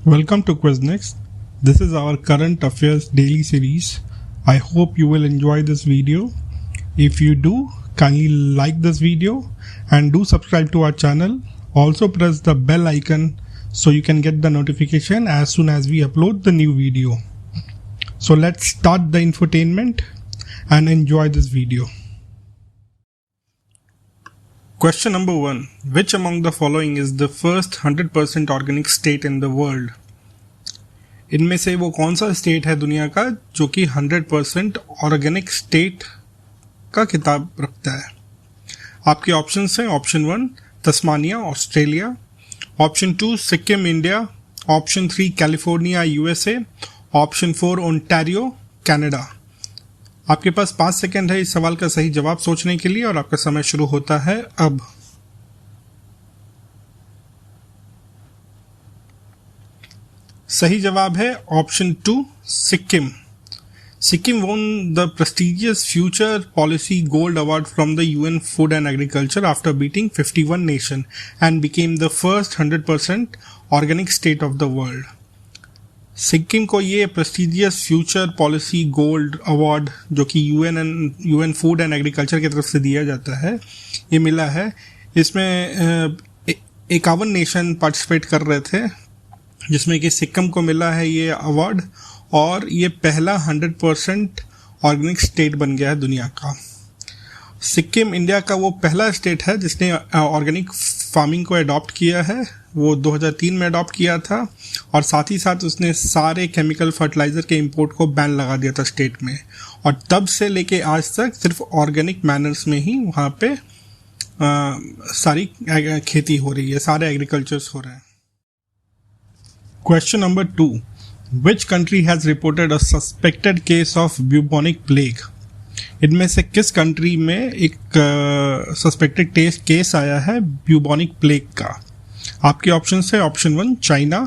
Welcome to QuizNext. This is our current affairs daily series. I hope you will enjoy this video. If you do, kindly like this video and do subscribe to our channel. Also press the bell icon so you can get the notification as soon as we upload the new video. So let's start the infotainment and enjoy this video. Question number 1. Which among the following is the first 100% organic state in the world? इनमें से वो कौन सा state है दुनिया का जो कि 100% ऑर्गेनिक स्टेट का खिताब रखता है? आपके ऑप्शंस हैं option 1 Tasmania Australia, option 2 Sikkim India, option 3 California USA, option 4 Ontario Canada. आपके पास 5 सेकंड है इस सवाल का सही जवाब सोचने के लिए और आपका समय शुरू होता है अब। सही जवाब है option 2 Sikkim. Sikkim won the prestigious Future Policy Gold Award from the UN Food and Agriculture after beating 51 nations and became the first 100% organic state of the world. Sikkim को ये prestigious future policy gold award जो कि UN food and agriculture की तरफ से दिया जाता है ये मिला है। इसमें 51 नेशन पार्टिसिपेट कर रहे थे जिसमें कि सिक्किम को मिला है ये अवार्ड और ये पहला 100% ऑर्गेनिक स्टेट बन गया है दुनिया का। सिक्किम इंडिया का वो पहला स्टेट है जिसने ऑर्गेनिक फार्मिंग को अडॉप्ट किया है। वो 2003 में अडॉप्ट किया था और साथ ही साथ उसने सारे केमिकल फर्टिलाइज़र के इंपोर्ट को बैन लगा दिया था स्टेट में और तब से लेके आज तक सिर्फ ऑर्गेनिक मैनर्स में ही वहाँ पे सारी खेती हो रही है, सारे एग्रीकल्चर्स हो रहे हैं। Question number 2. Which country has reported a suspected case of bubonic plague? इनमें से किस कंट्री में एक सस्पेक्टेड केस आया है ब्यूबोनिक प्लेग का? आपके ऑप्शन है option 1 China,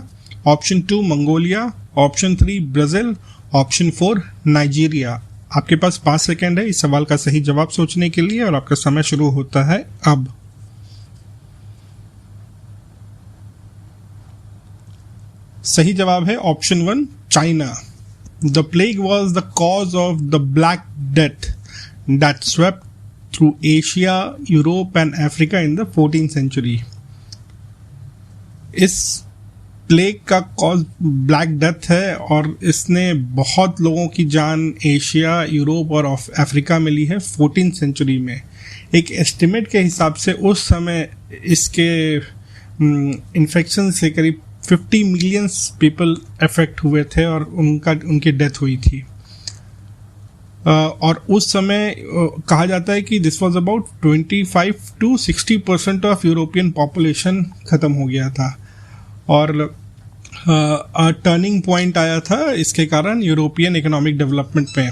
option 2 Mongolia, option 3 Brazil, option 4 Nigeria. आपके पास 5 सेकंड है इस सवाल का सही जवाब सोचने के लिए और आपका समय शुरू होता है अब। सही जवाब है option 1 China. The plague was the cause of the Black Death that swept through Asia, Europe and Africa in the 14th century. इस प्लेग का कॉज ब्लैक डेथ है और इसने बहुत लोगों की जान एशिया, यूरोप और अफ्रीका में ली है 14th सेंचुरी में। एक एस्टिमेट के हिसाब से उस समय इसके इन्फेक्शन से करीब 50 मिलियन पीपल अफेक्ट हुए थे और उनकी डेथ हुई थी। और उस समय कहा जाता है कि this was about 25 to 60% of European population ख़त्म हो गया था और टर्निंग पॉइंट आया था इसके कारण यूरोपियन इकोनॉमिक डेवलपमेंट में।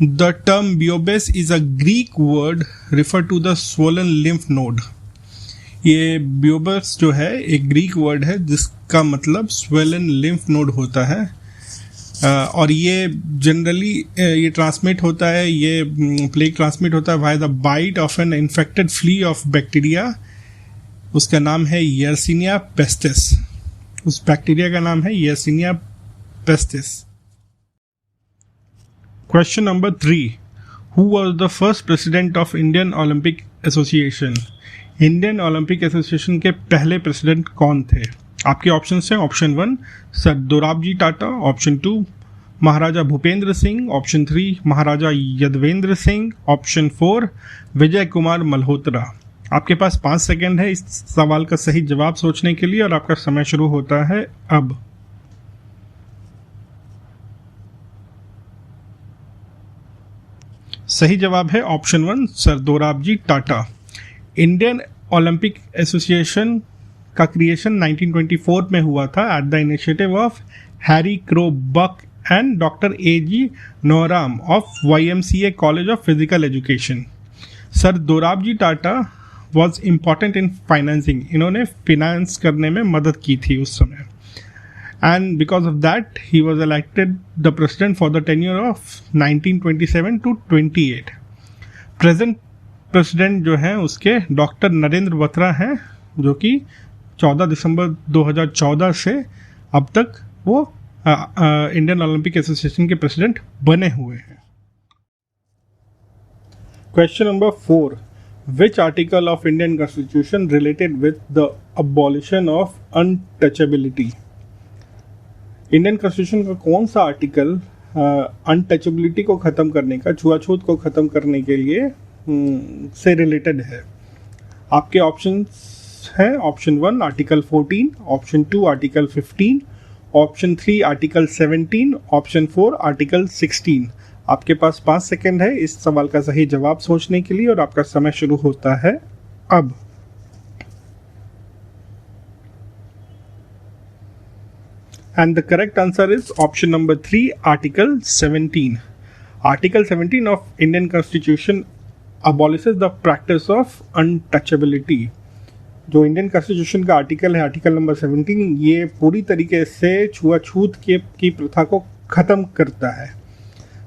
The term buboes is a Greek word refer to the swollen lymph node. ये बियोबेस जो है एक ग्रीक वर्ड है जिसका मतलब स्वेलन लिम्फ नोड होता है और ये जनरली ये ट्रांसमिट होता है, ये प्लेग ट्रांसमिट होता है by the bite of an infected flea of bacteria. उसका नाम है यर्सिनिया पेस्टिस। उस बैक्टीरिया का नाम है Yersinia pestis. Question number 3. Who was the first president of Indian Olympic association? Indian Olympic association के पहले प्रेसिडेंट कौन थे? आपके ऑप्शन हैं option 1 sir Dorabji Tata, option 2 Maharaja Bhupinder Singh, option 3 Maharaja Yadavindra Singh, option 4 Vijay Kumar Malhotra. आपके पास 5 सेकंड है इस सवाल का सही जवाब सोचने के लिए और आपका समय शुरू होता है अब। सही जवाब है option 1 sir Dorabji Tata. Indian Olympic Association का क्रिएशन 1924 में हुआ था at the initiative of Harry Crowe Buck and doctor A.G. Noehren of YMCA college of physical education. Sir Dorabji Tata was important in financing. इन्होंने फिनेंस करने में मदद की थी उस समय and because of that he was elected the president for the tenure of 1927 to 28। Present president जो हैं उसके डॉक्टर नरेंद्र बत्रा हैं जो कि 14 दिसंबर 2014 से अब तक वो इंडियन ओलंपिक एसोसिएशन के प्रेसिडेंट बने हुए हैं। Question number 4, which article of Indian constitution related with the abolition of untouchability? Indian constitution का कौन सा आर्टिकल अनटचेबिलिटी को ख़त्म करने का, छुआछूत को ख़त्म करने के लिए से रिलेटेड है? आपके ऑप्शंस हैं option 1 article 14, option 2 article 15, option 3 article 17, option 4 article 16। आपके पास 5 सेकेंड है इस सवाल का सही जवाब सोचने के लिए और आपका समय शुरू होता है अब। And the correct answer is option number 3, Article 17. Article 17 of Indian Constitution abolishes the practice of untouchability. जो इंडियन कॉन्स्टिट्यूशन का आर्टिकल है, आर्टिकल नंबर 17, ये पूरी तरीके से छुआछूत की प्रथा को ख़त्म करता है।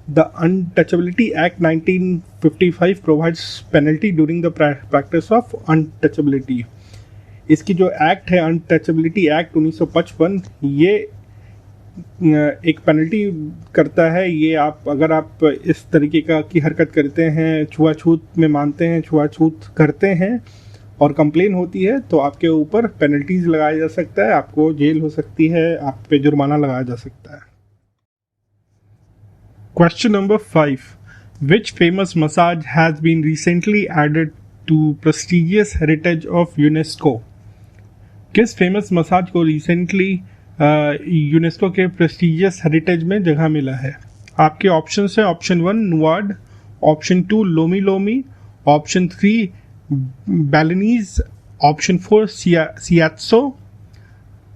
The untouchability act 1955 provides penalty during the practice of untouchability. इसकी जो एक्ट है, अनटचेबिलिटी एक्ट 1955, ये एक पेनल्टी करता है। ये अगर आप इस तरीके की हरकत करते हैं, छुआछूत में मानते हैं, छुआछूत करते हैं और कंप्लेन होती है, तो आपके ऊपर पेनल्टीज लगाया जा सकता है, आपको जेल हो सकती है, आप पे जुर्माना लगाया जा सकता है। Question number 5, which famous massage has been recently added to prestigious heritage of UNESCO? किस फेमस मसाज को रिसेंटली यूनेस्को के प्रेस्टिजियस हेरिटेज में जगह मिला है? आपके ऑप्शन है option 1 Nuad, option 2 lomi lomi, option 3 Balinese, option 4 Shiatsu.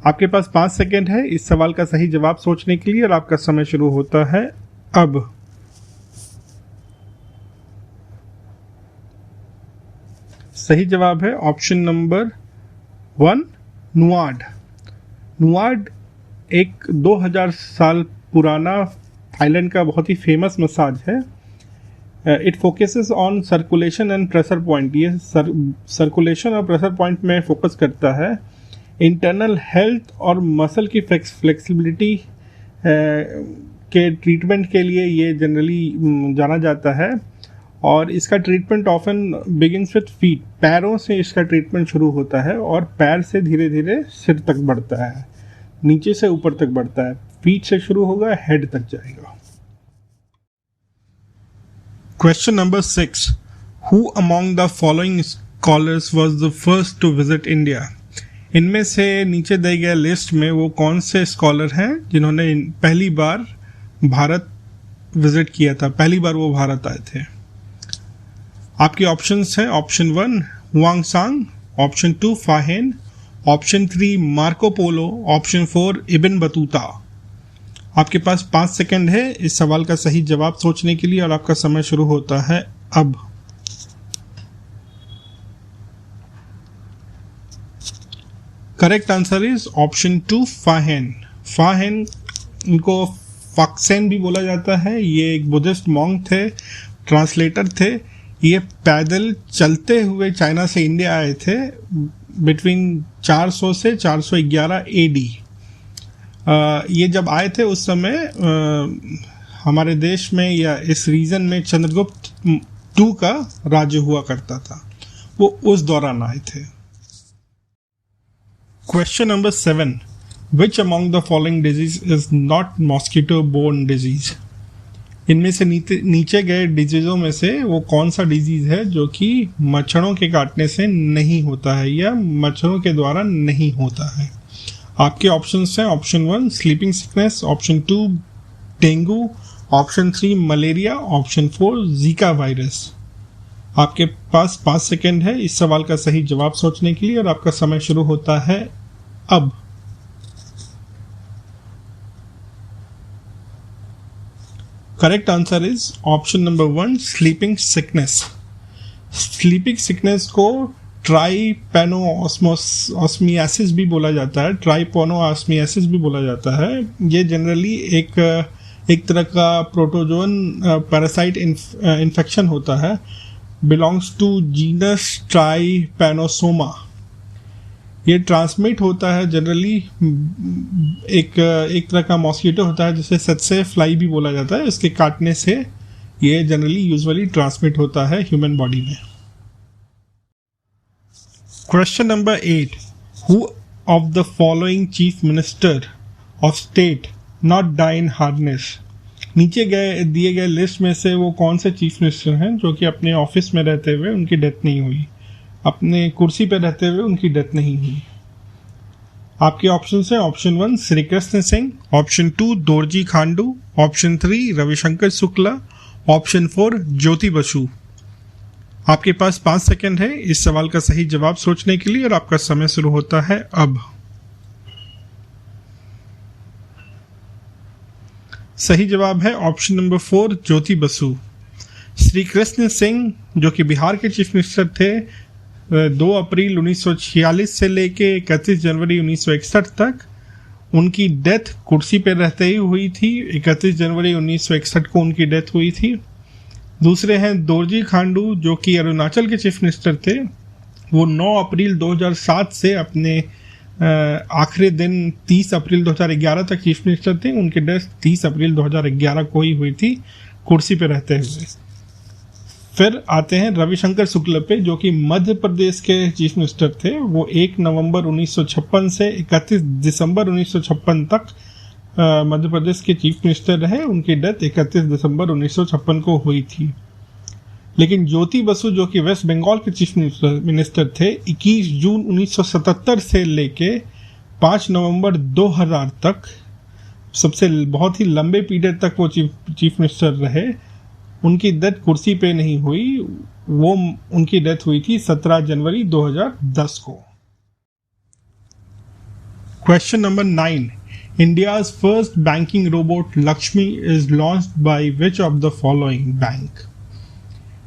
आपके पास 5 सेकेंड है इस सवाल का सही जवाब सोचने के लिए और आपका समय शुरू होता है अब। सही जवाब है ऑप्शन नंबर 1 नुआड। नुआड एक 2000 साल पुराना थाईलैंड का बहुत ही फेमस मसाज है। It focuses on circulation and pressure point. ये सर्कुलेशन और प्रेशर पॉइंट में फोकस करता है। इंटरनल हेल्थ और मसल की फ्लेक्सिबिलिटी के ट्रीटमेंट के लिए ये जनरली जाना जाता है और इसका treatment often begins with feet. पैरों से इसका ट्रीटमेंट शुरू होता है और पैर से धीरे धीरे सिर तक बढ़ता है, नीचे से ऊपर तक बढ़ता है। फीट से शुरू होगा, हेड तक जाएगा। Question number 6, who among the following scholars was the first to visit India? इनमें से नीचे दिए गए लिस्ट में वो कौन से स्कॉलर हैं जिन्होंने पहली बार भारत विजिट किया था, पहली बार वो भारत आए थे? आपके ऑप्शंस हैं option 1 Hiuen Tsang, option 2 Fahien, option 3 Marco Polo, option 4 Ibn Battuta. आपके पास 5 सेकेंड है इस सवाल का सही जवाब सोचने के लिए और आपका समय शुरू होता है अब। Correct answer is option 2 फाहेन। फाहेन, इनको फाक्सेन भी बोला जाता है। ये एक बुद्धिस्ट मॉन्क थे, ट्रांसलेटर थे। ये पैदल चलते हुए चाइना से इंडिया आए थे बिटवीन 400 से 411 एडी। ये जब आए थे उस समय हमारे देश में या इस रीजन में चंद्रगुप्त II का राज्य हुआ करता था, वो उस दौरान आए थे। Question number 7, which among the following disease is not mosquito borne disease? इनमें से नीचे गए डिजीज़ों में से वो कौन सा डिजीज़ है जो कि मच्छरों के काटने से नहीं होता है या मच्छरों के द्वारा नहीं होता है? आपके ऑप्शंस हैं option 1 sleeping sickness, option 2 dengue, option 3 malaria, option 4 Zika virus. आपके पास 5 सेकेंड है इस सवाल का सही जवाब सोचने के लिए और आपका समय शुरू होता है अब। Correct answer is option number 1 sleeping sickness. Sleeping sickness को ट्राइपैनोऑस्मियासिस भी बोला जाता है, ट्राइपोनोऑस्मियासिस भी बोला जाता है। ये जनरली एक तरह का प्रोटोजोन पैरासाइट इन्फेक्शन होता है, बिलोंग्स टू जीनस ट्राइपैनोसोमा। ये ट्रांसमिट होता है जनरली, एक तरह का मॉस्किटो होता है जिसे सत्से फ्लाई भी बोला जाता है, इसके काटने से ये जनरली यूजुअली ट्रांसमिट होता है ह्यूमन बॉडी में। Question number 8, who of the following chief minister of state not die in hardness. नीचे दिए गए लिस्ट में से वो कौन से चीफ मिनिस्टर हैं जो कि अपने ऑफिस में रहते हुए उनकी डेथ नहीं हुई, अपने कुर्सी पर रहते हुए उनकी डेथ नहीं हुई। आपके ऑप्शन है option 1 Shri Krishna Singh, option 2 Dorjee Khandu, option 3 Ravishankar Shukla, option 4 Jyoti Basu. आपके पास 5 सेकंड है इस सवाल का सही जवाब सोचने के लिए और आपका समय शुरू होता है अब। सही जवाब है ऑप्शन नंबर 4 ज्योति बसु। श्री कृष्ण सिंह जो कि बिहार के चीफ मिनिस्टर थे, 2 अप्रैल 1946 से लेके 31 जनवरी 1961 तक, उनकी डेथ कुर्सी पर रहते ही हुई थी। 31 जनवरी 1961 को उनकी डेथ हुई थी। दूसरे हैं दोरजी खांडू जो कि अरुणाचल के चीफ मिनिस्टर थे, वो 9 अप्रैल 2007 से अपने आखिरी दिन 30 अप्रैल 2011 तक चीफ मिनिस्टर थे। उनकी डेथ 30 अप्रैल 2011 को ही हुई थी कुर्सी पे रहते हुए। फिर आते हैं रविशंकर शुक्ला पे जो कि मध्य प्रदेश के चीफ मिनिस्टर थे। वो 1 नवंबर 1956 से 31 दिसंबर 1956 तक मध्य प्रदेश के चीफ मिनिस्टर रहे। उनकी डेथ 31 दिसंबर 1956 को हुई थी। लेकिन ज्योति बसु जो कि वेस्ट बंगाल के चीफ मिनिस्टर थे, 21 जून 1977 से लेके 5 नवंबर 2000 तक, सबसे बहुत ही लंबे पीरियड तक वो चीफ मिनिस्टर रहे। उनकी डेथ कुर्सी पे नहीं हुई, वो उनकी डेथ हुई थी 17 जनवरी 2010 को। Question number 9, India's first banking robot Lakshmi is launched by which of the following bank.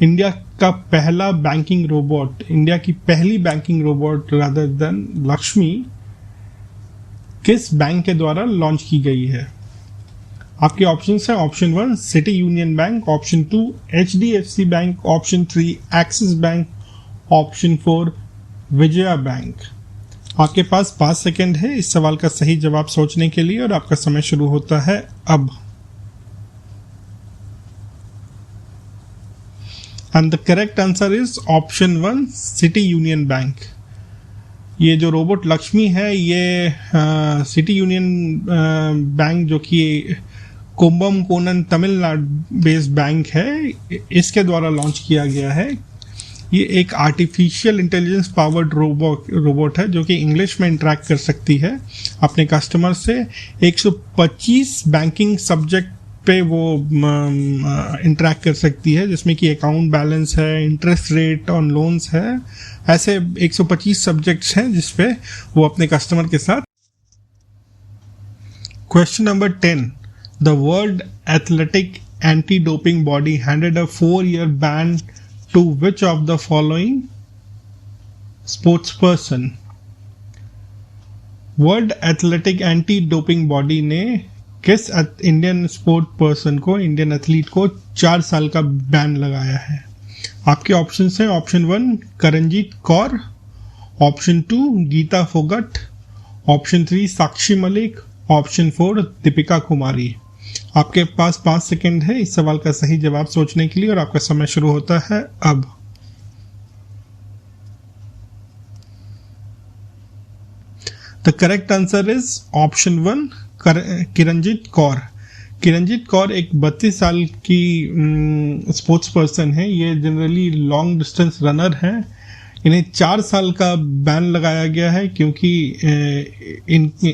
India का पहला बैंकिंग रोबोट, इंडिया की पहली banking robot rather than Lakshmi, किस बैंक के द्वारा लॉन्च की गई है। आपके ऑप्शंस हैं option 1 city union bank, option 2 HDFC bank, option 3 axis bank, option 4 Vijaya bank. आपके पास 5 सेकंड है इस सवाल का सही जवाब सोचने के लिए और आपका समय शुरू होता है अब। And the correct answer is option 1 city union bank. ये जो रोबोट लक्ष्मी है ये सिटी यूनियन बैंक जो कि Kumbum Conan Tamil Nadu based bank है, इसके द्वारा लॉन्च किया गया है। ये एक आर्टिफिशियल इंटेलिजेंस पावर्ड रोबोट है जो कि इंग्लिश में इंटरेक्ट कर सकती है अपने कस्टमर से। 125 बैंकिंग सब्जेक्ट पे वो इंटरेक्ट कर सकती है, जिसमें कि अकाउंट बैलेंस है, इंटरेस्ट रेट ऑन लोन्स है, ऐसे 125 सब्जेक्ट्स हैं जिस पे वो अपने कस्टमर के साथ। Question number 10, the world athletic anti doping body handed a 4-year ban to which of the following sports person. World athletic anti doping body ने किस इंडियन स्पोर्ट पर्सन को, इंडियन एथलीट को 4 साल का बैन लगाया है। आपके ऑप्शन हैं option 1 Karanjeet Kaur, option 2 Geeta Phogat, option 3 Sakshi Malik, option 4 Deepika Kumari. आपके पास 5 सेकंड है इस सवाल का सही जवाब सोचने के लिए और आपका समय शुरू होता है अब। The correct answer is option 1 Kiranjeet Kaur. Kiranjeet Kaur एक 32 साल की स्पोर्ट्स पर्सन है। ये जनरली लॉन्ग डिस्टेंस रनर है। इन्हें 4 साल का बैन लगाया गया है क्योंकि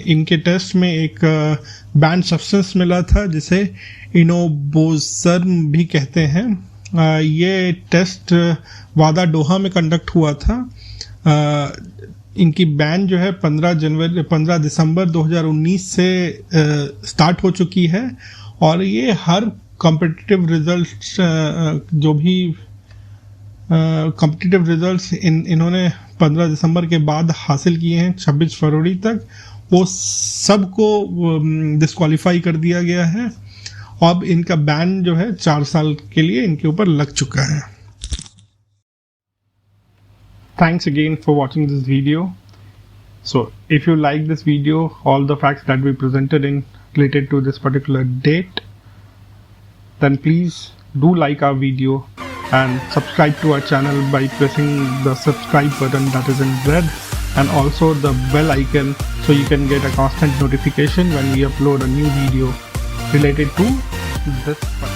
इनके टेस्ट में एक बैन सब्सटेंस मिला था जिसे इनोबोजर्म भी कहते हैं। ये टेस्ट वादा डोहा में कंडक्ट हुआ था। इनकी बैन जो है 15 दिसंबर 2019 से स्टार्ट हो चुकी है और ये हर कॉम्पिटिटिव रिजल्ट्स जो भी कॉम्पिटिटिव रिजल्ट्स इन्होंने 15 दिसंबर के बाद हासिल किए हैं 26 फरवरी तक, वो सबको डिस्क्वालीफाई कर दिया गया है। अब इनका बैन जो है 4 साल के लिए इनके ऊपर लग चुका है। Thanks again for watching this video. So if you like this video, all the facts that we presented in related to this particular date, then please do like our video and subscribe to our channel by pressing the subscribe button that is in red, and also the bell icon so you can get a constant notification when we upload a new video related to this.